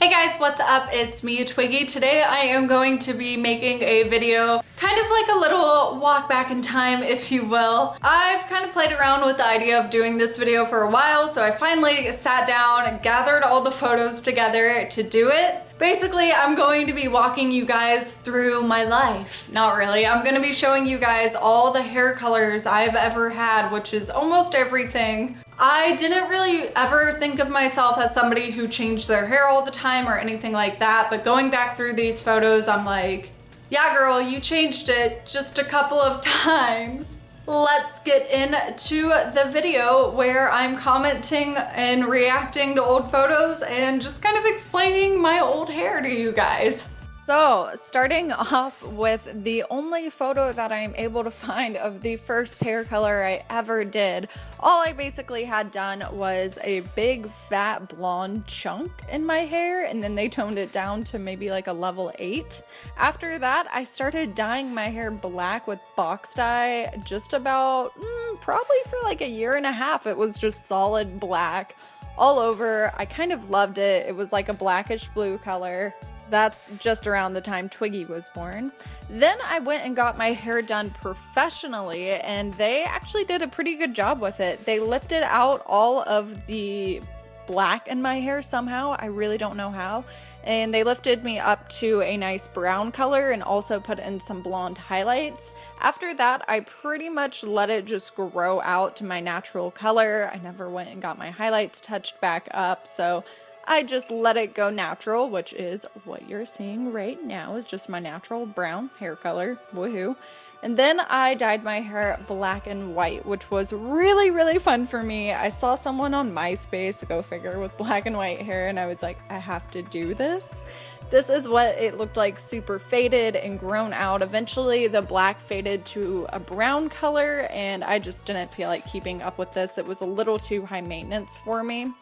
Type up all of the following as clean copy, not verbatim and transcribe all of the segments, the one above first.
Hey guys, what's up? It's me, Twiggy. Today I am going to be making a video, kind of like a little walk back in time, if you will. I've kind of played around with the idea of doing this video for a while, so I finally sat down and gathered all the photos together to do it. Basically, I'm going to be walking you guys through my life. Not really. I'm going to be showing you guys all the hair colors I've ever had, which is almost everything. I didn't really ever think of myself as somebody who changed their hair all the time or anything like that, but going back through these photos, I'm like, yeah girl, you changed it just a couple of times. Let's get into the video where I'm commenting and reacting to old photos and just kind of explaining my old hair to you guys. So, starting off with the only photo that I'm able to find of the first hair color I ever did, all I basically had done was a big fat blonde chunk in my hair, and then they toned it down to maybe like a level 8. After that, I started dyeing my hair black with box dye just about, probably for like a year and a half. It was just solid black all over. I kind of loved it. It was like a blackish blue color. That's just around the time Twiggy was born. Then I went and got my hair done professionally, and they actually did a pretty good job with it. They lifted out all of the black in my hair somehow. I really don't know how. And they lifted me up to a nice brown color and also put in some blonde highlights. After that, I pretty much let it just grow out to my natural color. I never went and got my highlights touched back up, so I just let it go natural, which is what you're seeing right now, is just my natural brown hair color. Woohoo. And then I dyed my hair black and white, which was really, really fun for me. I saw someone on MySpace, go figure, with black and white hair, and I was like, I have to do this. This is what it looked like, super faded and grown out. Eventually, the black faded to a brown color, and I just didn't feel like keeping up with this. It was a little too high maintenance for me.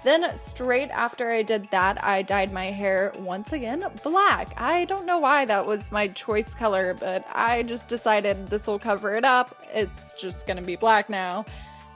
Then straight after I did that, I dyed my hair once again black. I don't know why that was my choice color, but I just decided this will cover it up. It's just gonna be black now.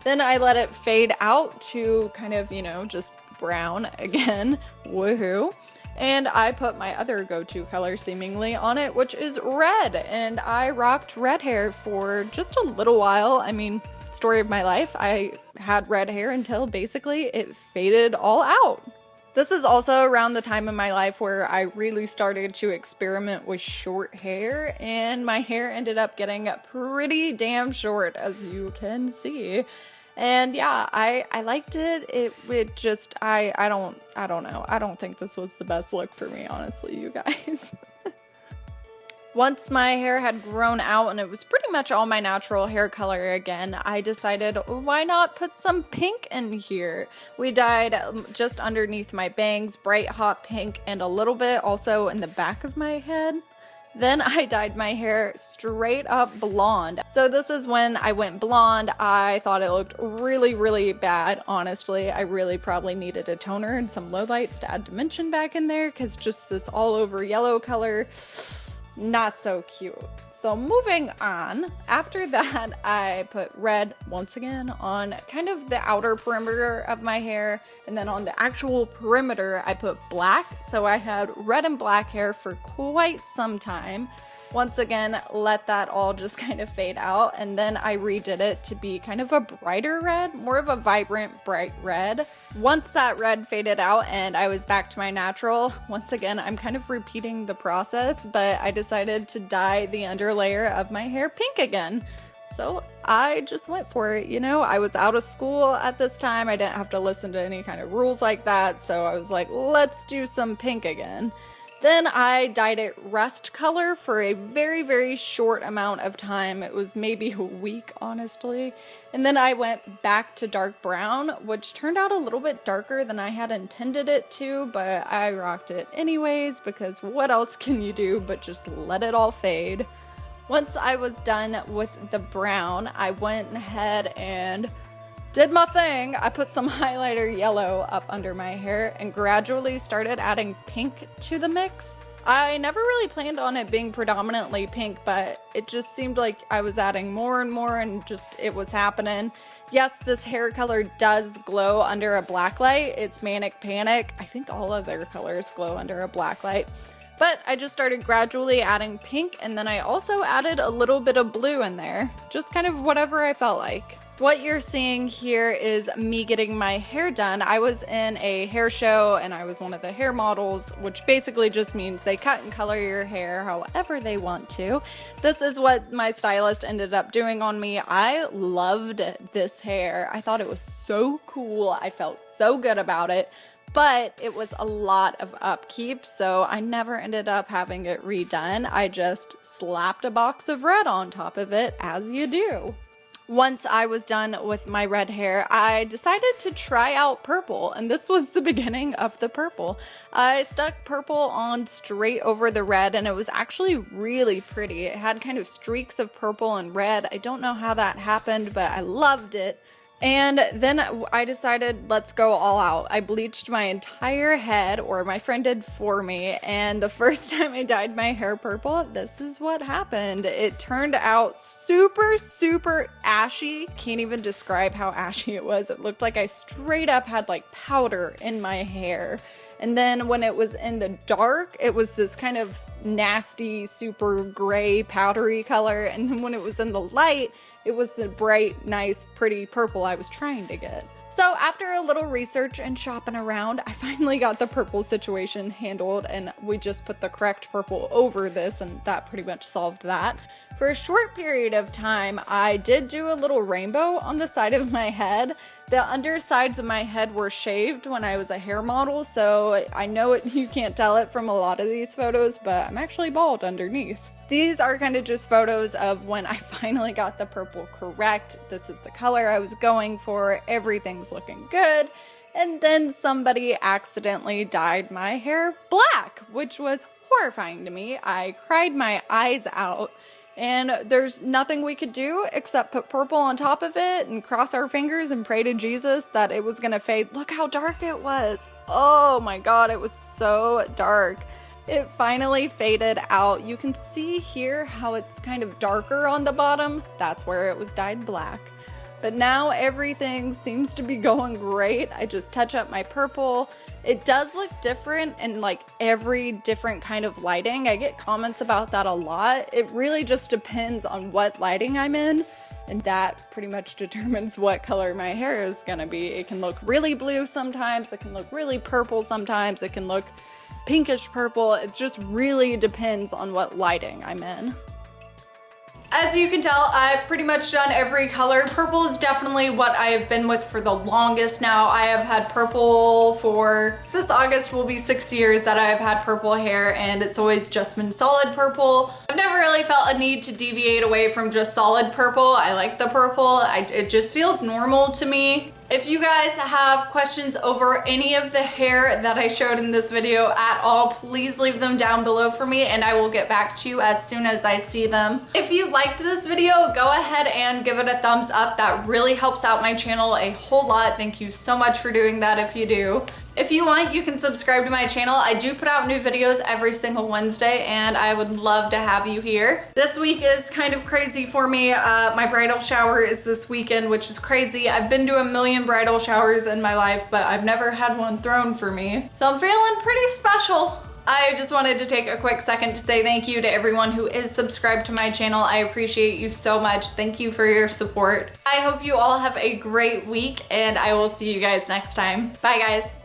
Then I let it fade out to kind of, just brown again. Woohoo. And I put my other go-to color seemingly on it, which is red. And I rocked red hair for just a little while. I mean, story of my life, I had red hair until basically it faded all out. This is also around the time in my life where I really started to experiment with short hair, and my hair ended up getting pretty damn short, as you can see. And yeah, I liked it. It just, I don't know. I don't think this was the best look for me, honestly, you guys. Once my hair had grown out and it was pretty much all my natural hair color again, I decided, why not put some pink in here? We dyed just underneath my bangs, bright hot pink, and a little bit also in the back of my head. Then I dyed my hair straight up blonde. So this is when I went blonde. I thought it looked really, really bad, honestly. I really probably needed a toner and some lowlights to add dimension back in there, because just this all over yellow color, not so cute. So moving on, after that I put red once again on kind of the outer perimeter of my hair, and then on the actual perimeter I put black. So I had red and black hair for quite some time. Once again, let that all just kind of fade out, and then I redid it to be kind of a brighter red, more of a vibrant, bright red. Once that red faded out and I was back to my natural, once again, I'm kind of repeating the process, but I decided to dye the underlayer of my hair pink again. So I just went for it, I was out of school at this time. I didn't have to listen to any kind of rules like that, so I was like, let's do some pink again. Then I dyed it rust color for a very, very short amount of time. It was maybe a week, honestly. And then I went back to dark brown, which turned out a little bit darker than I had intended it to, but I rocked it anyways, because what else can you do but just let it all fade? Once I was done with the brown, I went ahead and Did my thing. I put some highlighter yellow up under my hair and gradually started adding pink to the mix. I never really planned on it being predominantly pink, but it just seemed like I was adding more and more and just it was happening. Yes, this hair color does glow under a black light. It's Manic Panic. I think all of their colors glow under a black light. But I just started gradually adding pink, and then I also added a little bit of blue in there. Just kind of whatever I felt like. What you're seeing here is me getting my hair done. I was in a hair show and I was one of the hair models, which basically just means they cut and color your hair however they want to. This is what my stylist ended up doing on me. I loved this hair. I thought it was so cool. I felt so good about it, but it was a lot of upkeep, so I never ended up having it redone. I just slapped a box of red on top of it, as you do. Once I was done with my red hair, I decided to try out purple, and this was the beginning of the purple. I stuck purple on straight over the red, and it was actually really pretty. It had kind of streaks of purple and red. I don't know how that happened, but I loved it. And then I decided, let's go all out. I bleached my entire head, or my friend did for me, and the first time I dyed my hair purple, this is what happened. It turned out super, super ashy. Can't even describe how ashy it was. It looked like I straight up had like powder in my hair. And then when it was in the dark, it was this kind of nasty, super gray, powdery color. And then when it was in the light, it was the bright, nice, pretty purple I was trying to get. So after a little research and shopping around, I finally got the purple situation handled, and we just put the correct purple over this, and that pretty much solved that. For a short period of time, I did do a little rainbow on the side of my head. The undersides of my head were shaved when I was a hair model, so I know you can't tell it from a lot of these photos, but I'm actually bald underneath. These are kind of just photos of when I finally got the purple correct. This is the color I was going for. Everything's looking good. And then somebody accidentally dyed my hair black, which was horrifying to me. I cried my eyes out. And there's nothing we could do except put purple on top of it and cross our fingers and pray to Jesus that it was gonna fade. Look how dark it was. Oh my God, it was so dark. It finally faded out. You can see here how it's kind of darker on the bottom. That's where it was dyed black. But now everything seems to be going great. I just touch up my purple. It does look different in like every different kind of lighting. I get comments about that a lot. It really just depends on what lighting I'm in, and that pretty much determines what color my hair is gonna be. It can look really blue sometimes, it can look really purple sometimes, it can look pinkish purple. It just really depends on what lighting I'm in. As you can tell, I've pretty much done every color. Purple is definitely what I have been with for the longest now. I have had purple for, this August will be 6 years that I've had purple hair, and it's always just been solid purple. I've never really felt a need to deviate away from just solid purple. I like the purple. It just feels normal to me. If you guys have questions over any of the hair that I showed in this video at all, please leave them down below for me and I will get back to you as soon as I see them. If you liked this video, go ahead and give it a thumbs up. That really helps out my channel a whole lot. Thank you so much for doing that if you do. If you want, you can subscribe to my channel. I do put out new videos every single Wednesday and I would love to have you here. This week is kind of crazy for me. My bridal shower is this weekend, which is crazy. I've been to a million bridal showers in my life, but I've never had one thrown for me. So I'm feeling pretty special. I just wanted to take a quick second to say thank you to everyone who is subscribed to my channel. I appreciate you so much. Thank you for your support. I hope you all have a great week and I will see you guys next time. Bye guys.